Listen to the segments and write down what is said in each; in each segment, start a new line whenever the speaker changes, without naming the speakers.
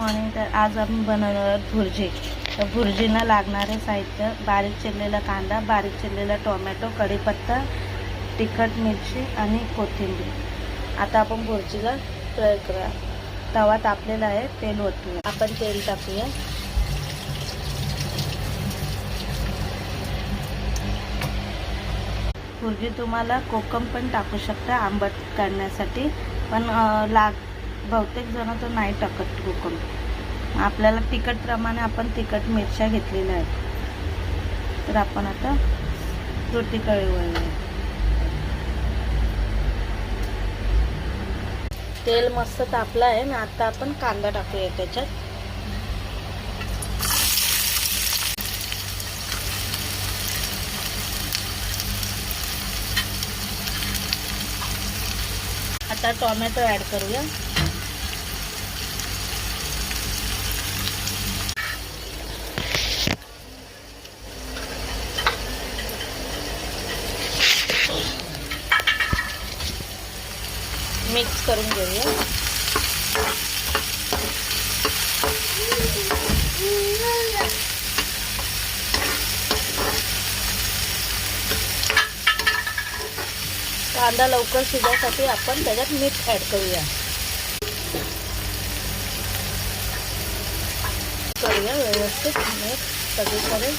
आणि तर आज आपण बनवणार आहोत भुर्जी. तर भुर्जीला लागणारे साहित्य: बारीक चिरलेला कांदा, बारीक चिरलेला टोमॅटो, कढीपत्ता, तिखट मिरची आणि कोथिंबीर. आता आपण भुर्जीला फ्राय करूया. तवा तापलेला आहे, तेल ओतूया. आपण तेल टाकूया. भुर्जी तुम्हाला कोकम पण टाकू शकता आंबट करण्यासाठी, पण बहुतेक जण तर नाही टाकत कोकम. आपल्याला तिखटप्रमाणे आपण तिखट मिरच्या घेतलेल्या आहेत. तर आपण आता रोटीकडे वळूया. तेल मस्त तापलं आहे ना. आता आपण कांदा टाकूया त्याच्यात. आता टोमॅटो ॲड करूया. मिक्स करून घेऊया. कांदा लवकर शिजण्यासाठी आपण त्याच्यात मीठ ॲड करूया. व्यवस्थित मीठ सगळीकडे.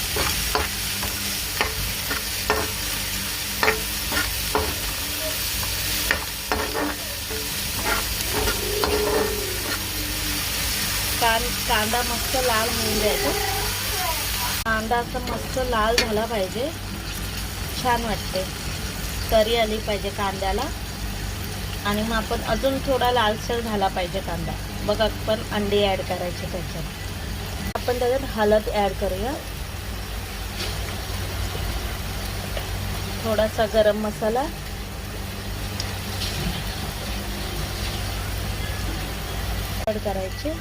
कांदा मस्त लाल होऊन द्यायचा. कांदा असा मस्त लाल झाला पाहिजे, छान वाटते. तरी आली पाहिजे कांद्याला. आणि मग आपण अजून थोडा लालसर झाला पाहिजे कांदा. बघा, आपण अंडी ॲड करायचे त्याच्यात. आपण त्याच्यात हळद ॲड करूया. थोडासा गरम मसाला. ॲड करायचे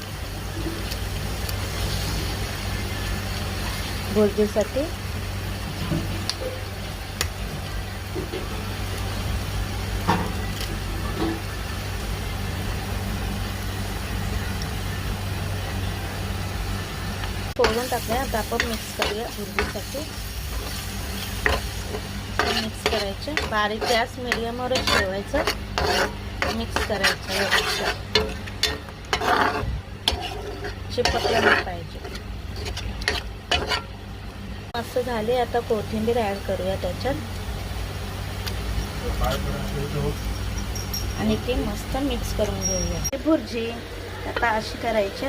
भुर्जीसाठी. फोडून टाकूया. आता आपण मिक्स करूया. भुर्जीसाठी मिक्स करायचे. बारीक गॅस मिडियमवरच ठेवायचं. मिक्स करायचं. चिपकलं नाही पाहिजे. मस्त झाले. आता कोथिंबीर ॲड करूया त्याच्यात आणि ती मस्त मिक्स करून घेऊया. भुर्जी आता अशी करायची.